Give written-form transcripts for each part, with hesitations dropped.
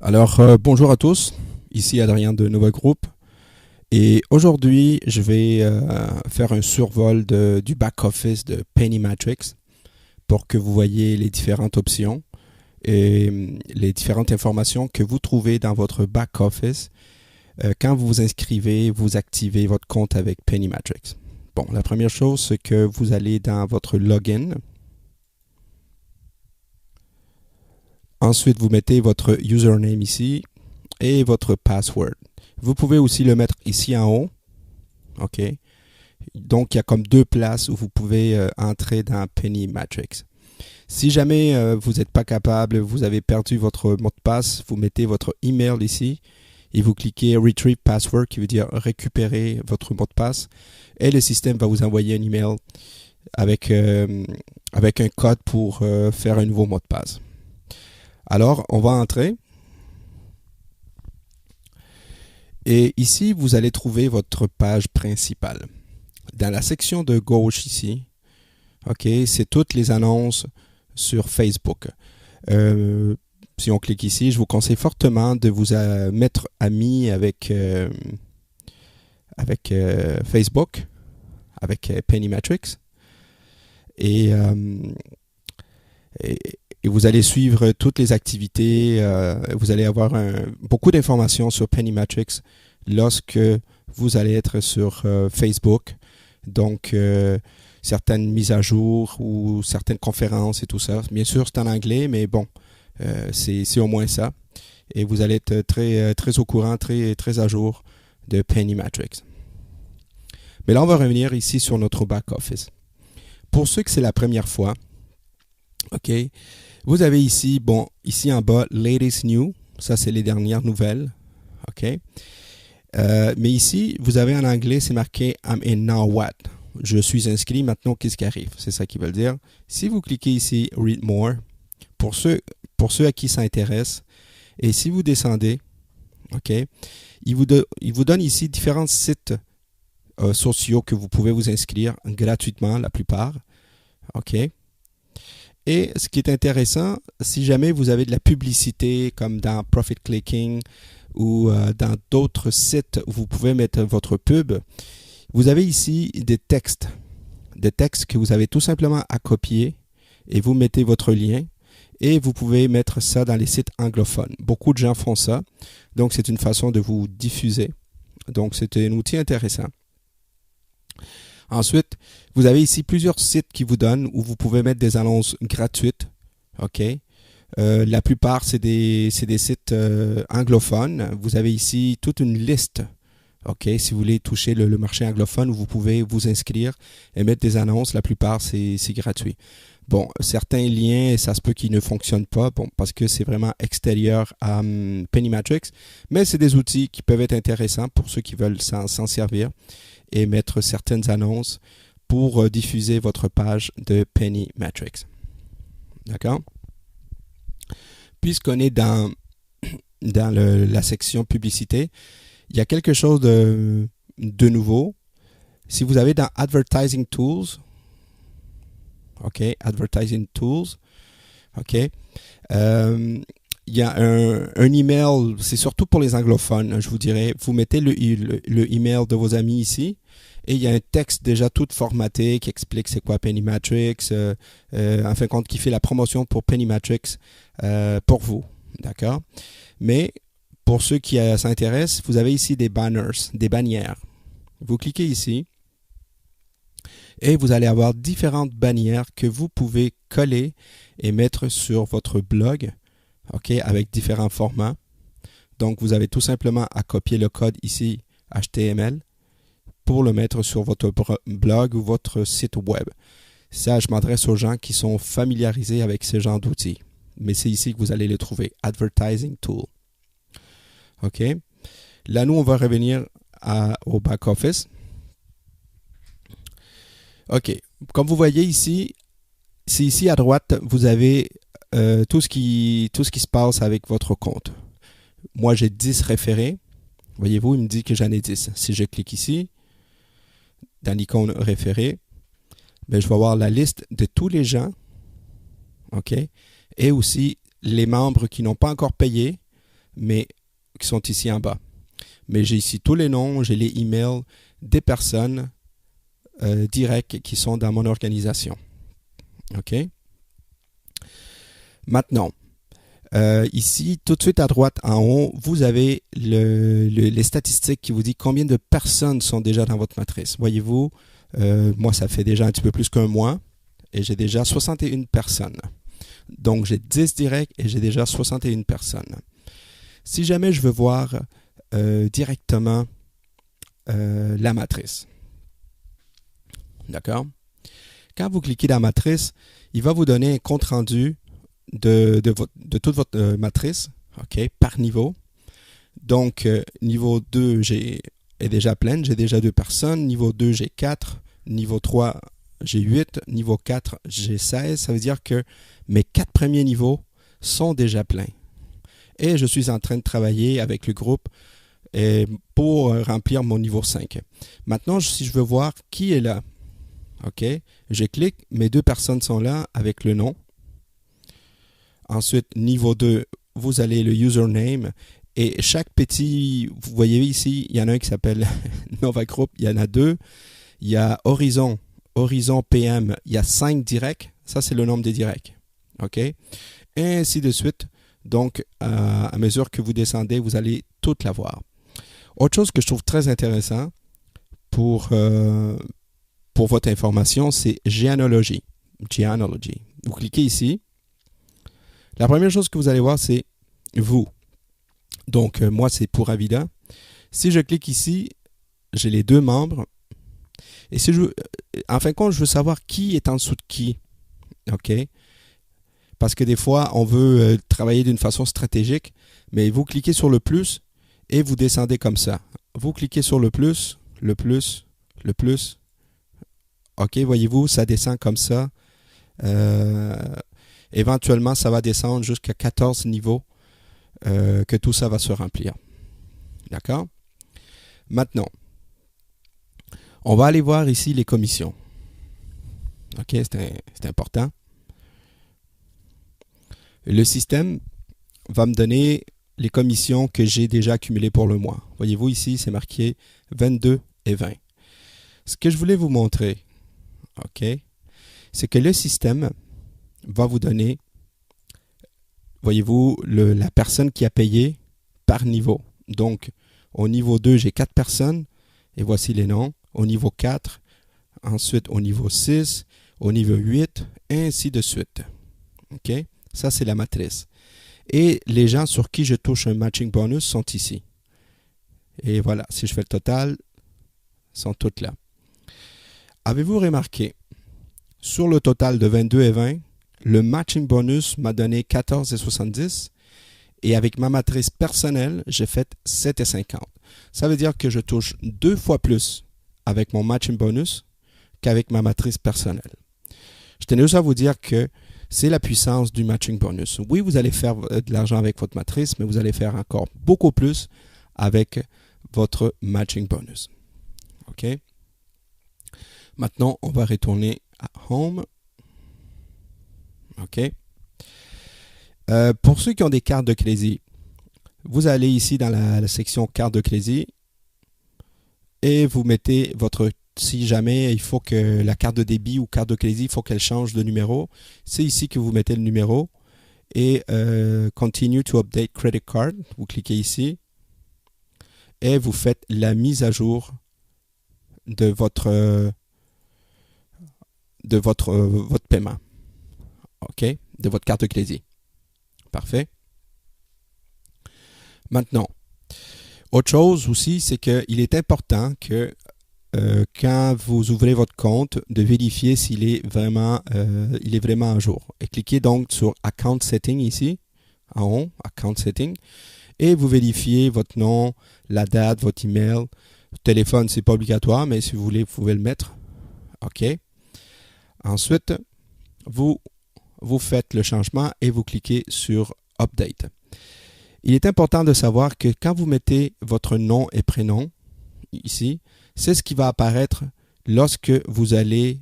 Alors, bonjour à tous, ici Adrien de Nova Group et aujourd'hui je vais faire un survol du back-office de Pennymatrix pour que vous voyez les différentes options et les différentes informations que vous trouvez dans votre back-office quand vous vous inscrivez, vous activez votre compte avec Pennymatrix. Bon, la première chose, c'est que vous allez dans votre login. Ensuite, vous mettez votre username ici et votre password. Vous pouvez aussi le mettre ici en haut. OK. Donc, il y a comme deux places où vous pouvez entrer dans Pennymatrix. Si jamais vous n'êtes pas capable, vous avez perdu votre mot de passe, vous mettez votre email ici et vous cliquez Retrieve Password qui veut dire récupérer votre mot de passe et le système va vous envoyer un email avec un code pour faire un nouveau mot de passe. Alors, on va entrer. Et ici, vous allez trouver votre page principale. Dans la section de gauche ici, OK, c'est toutes les annonces sur Facebook. Si on clique ici, je vous conseille fortement de vous mettre ami avec Facebook, avec Pennymatrix. Et vous allez suivre toutes les activités. Vous allez avoir beaucoup d'informations sur Pennymatrix lorsque vous allez être sur Facebook. Donc, certaines mises à jour ou certaines conférences et tout ça. Bien sûr, c'est en anglais, mais bon, c'est au moins ça. Et vous allez être très au courant, très à jour de Pennymatrix. Mais là, on va revenir ici sur notre back-office. Pour ceux que c'est la première fois, OK, vous avez ici, ici en bas, Latest New. Ça, c'est les dernières nouvelles. OK. Mais ici, vous avez en anglais, c'est marqué I'm in now what. Je suis inscrit, maintenant, qu'est-ce qui arrive? C'est ça qu'ils veulent dire. Si vous cliquez ici, Read More, pour ceux à qui ça intéresse, et si vous descendez, OK, il vous donne ici différents sites sociaux que vous pouvez vous inscrire gratuitement, la plupart. OK. Et ce qui est intéressant, si jamais vous avez de la publicité comme dans Profit Clicking ou dans d'autres sites où vous pouvez mettre votre pub, vous avez ici des textes que vous avez tout simplement à copier et vous mettez votre lien et vous pouvez mettre ça dans les sites anglophones. Beaucoup de gens font ça, donc c'est une façon de vous diffuser. Donc c'est un outil intéressant. Ensuite, vous avez ici plusieurs sites qui vous donnent où vous pouvez mettre des annonces gratuites. OK. La plupart, c'est des sites anglophones. Vous avez ici toute une liste. OK. Si vous voulez toucher le marché anglophone, vous pouvez vous inscrire et mettre des annonces. La plupart, c'est gratuit. Bon, certains liens, ça se peut qu'ils ne fonctionnent pas parce que c'est vraiment extérieur à Pennymatrix. Mais c'est des outils qui peuvent être intéressants pour ceux qui veulent s'en servir et mettre certaines annonces pour diffuser votre page de Pennymatrix. D'accord? Puisqu'on est dans la section publicité, il y a quelque chose de nouveau. Si vous avez dans Advertising Tools, OK, Advertising Tools, OK, il y a un email, c'est surtout pour les anglophones, je vous dirais, vous mettez le email de vos amis ici, et il y a un texte déjà tout formaté qui explique c'est quoi Pennymatrix, en fin de compte qui fait la promotion pour Pennymatrix pour vous, d'accord? Mais pour ceux qui s'intéressent, vous avez ici des banners, des bannières. Vous cliquez ici, et vous allez avoir différentes bannières que vous pouvez coller et mettre sur votre blog, OK, avec différents formats. Donc, vous avez tout simplement à copier le code ici, HTML, pour le mettre sur votre blog ou votre site web. Ça, je m'adresse aux gens qui sont familiarisés avec ce genre d'outils. Mais c'est ici que vous allez les trouver, Advertising Tool. OK. Là, nous, on va revenir au back-office. OK. Comme vous voyez ici, c'est ici à droite, vous avez tout ce qui se passe avec votre compte. Moi, j'ai 10 référés. Voyez-vous, il me dit que j'en ai 10. Si je clique ici, dans l'icône référé, ben, je vais avoir la liste de tous les gens, OK, et aussi les membres qui n'ont pas encore payé, mais qui sont ici en bas. Mais j'ai ici tous les noms, j'ai les emails des personnes directes qui sont dans mon organisation. OK? Maintenant, ici, tout de suite à droite en haut, vous avez les statistiques qui vous disent combien de personnes sont déjà dans votre matrice. Voyez-vous, moi, ça fait déjà un petit peu plus qu'un mois et j'ai déjà 61 personnes. Donc, j'ai 10 directs et j'ai déjà 61 personnes. Si jamais je veux voir directement la matrice, d'accord? Quand vous cliquez dans la matrice, il va vous donner un compte-rendu de toute votre matrice, OK, par niveau. Donc, niveau 2 est déjà pleine, j'ai déjà 2 personnes. Niveau 2, j'ai 4. Niveau 3, j'ai 8. Niveau 4, j'ai 16. Ça veut dire que mes 4 premiers niveaux sont déjà pleins. Et je suis en train de travailler avec le groupe pour remplir mon niveau 5. Maintenant, si je veux voir qui est là, OK, je clique, mes 2 personnes sont là avec le nom. Ensuite, niveau 2, vous allez le username et chaque petit, vous voyez ici, il y en a un qui s'appelle Nova Group, il y en a 2. Il y a Horizon PM, il y a 5 directs. Ça, c'est le nombre des directs. OK? Et ainsi de suite. Donc, à mesure que vous descendez, vous allez tout l'avoir. Autre chose que je trouve très intéressant pour votre information, c'est Genealogy. Vous cliquez ici. La première chose que vous allez voir, c'est vous. Donc, moi, c'est pour Avida. Si je clique ici, j'ai les 2 membres. Et si en fin de compte, je veux savoir qui est en dessous de qui. OK? Parce que des fois, on veut travailler d'une façon stratégique, mais vous cliquez sur le plus et vous descendez comme ça. Vous cliquez sur le plus. OK, voyez-vous, ça descend comme ça. Éventuellement, ça va descendre jusqu'à 14 niveaux que tout ça va se remplir. D'accord? Maintenant, on va aller voir ici les commissions. OK, c'est important. Le système va me donner les commissions que j'ai déjà accumulées pour le mois. Voyez-vous ici, c'est marqué 22 et 20. Ce que je voulais vous montrer, OK, c'est que le système va vous donner, voyez-vous, la personne qui a payé par niveau. Donc, au niveau 2, j'ai 4 personnes et voici les noms. Au niveau 4, ensuite au niveau 6, au niveau 8, et ainsi de suite. OK? Ça, c'est la matrice. Et les gens sur qui je touche un matching bonus sont ici. Et voilà, si je fais le total, ils sont toutes là. Avez-vous remarqué, sur le total de 22 et 20, le matching bonus m'a donné 14,70 et avec ma matrice personnelle, j'ai fait 7,50. Ça veut dire que je touche 2 fois plus avec mon matching bonus qu'avec ma matrice personnelle. Je tenais juste à vous dire que c'est la puissance du matching bonus. Oui, vous allez faire de l'argent avec votre matrice, mais vous allez faire encore beaucoup plus avec votre matching bonus. OK? Maintenant, on va retourner à Home. OK? Pour ceux qui ont des cartes de crédit, vous allez ici dans la section carte de crédit et vous mettez votre, si jamais il faut que la carte de débit ou carte de crédit, il faut qu'elle change de numéro, c'est ici que vous mettez le numéro et Continue to update credit card, vous cliquez ici et vous faites la mise à jour de votre paiement. OK? De votre carte de crédit. Parfait. Maintenant, autre chose aussi, c'est qu'il est important que quand vous ouvrez votre compte, de vérifier s'il est vraiment, à jour. Et cliquez donc sur Account Setting ici, en haut, Account Setting, et vous vérifiez votre nom, la date, votre email. Le téléphone, ce n'est pas obligatoire, mais si vous voulez, vous pouvez le mettre. OK. Ensuite, vous faites le changement et vous cliquez sur Update. Il est important de savoir que quand vous mettez votre nom et prénom ici, c'est ce qui va apparaître lorsque vous allez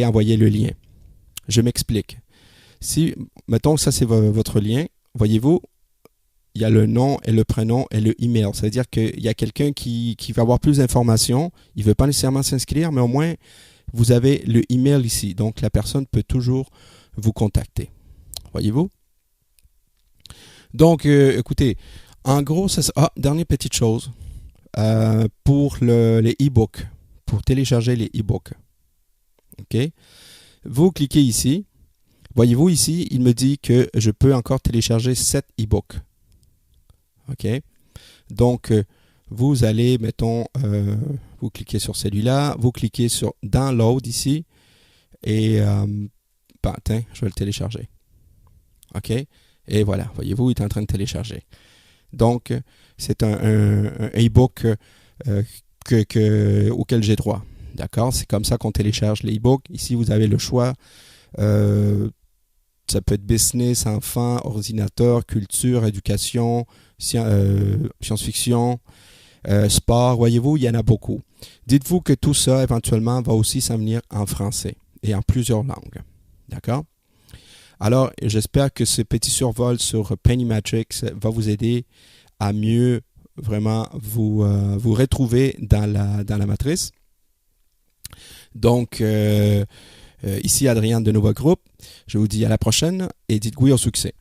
envoyer le lien. Je m'explique. Si, mettons que ça c'est votre lien, voyez-vous, il y a le nom et le prénom et le email. C'est-à-dire qu'il y a quelqu'un qui va avoir plus d'informations. Il ne veut pas nécessairement s'inscrire, mais au moins, vous avez le email ici. Donc, la personne peut toujours vous contacter. Voyez-vous? Donc, écoutez, en gros, ça. Ah, dernière petite chose. Pour les e-books, pour télécharger les e-books. OK? Vous cliquez ici. Voyez-vous ici, il me dit que je peux encore télécharger 7 e-books. OK? Donc, vous allez, mettons, vous cliquez sur celui-là, vous cliquez sur Download ici, et, tiens, je vais le télécharger. OK? Et voilà, voyez-vous, il est en train de télécharger. Donc, c'est un e-book auquel j'ai droit. D'accord? C'est comme ça qu'on télécharge les e-books. Ici, vous avez le choix. Ça peut être business, enfants, ordinateur, culture, éducation, science-fiction, sport. Voyez-vous, il y en a beaucoup. Dites-vous que tout ça, éventuellement, va aussi s'en venir en français et en plusieurs langues. D'accord? Alors, j'espère que ce petit survol sur PennyMatrix va vous aider à mieux vraiment vous retrouver dans la matrice. Donc, ici Adrien de Nova Group. Je vous dis à la prochaine et dites oui au succès.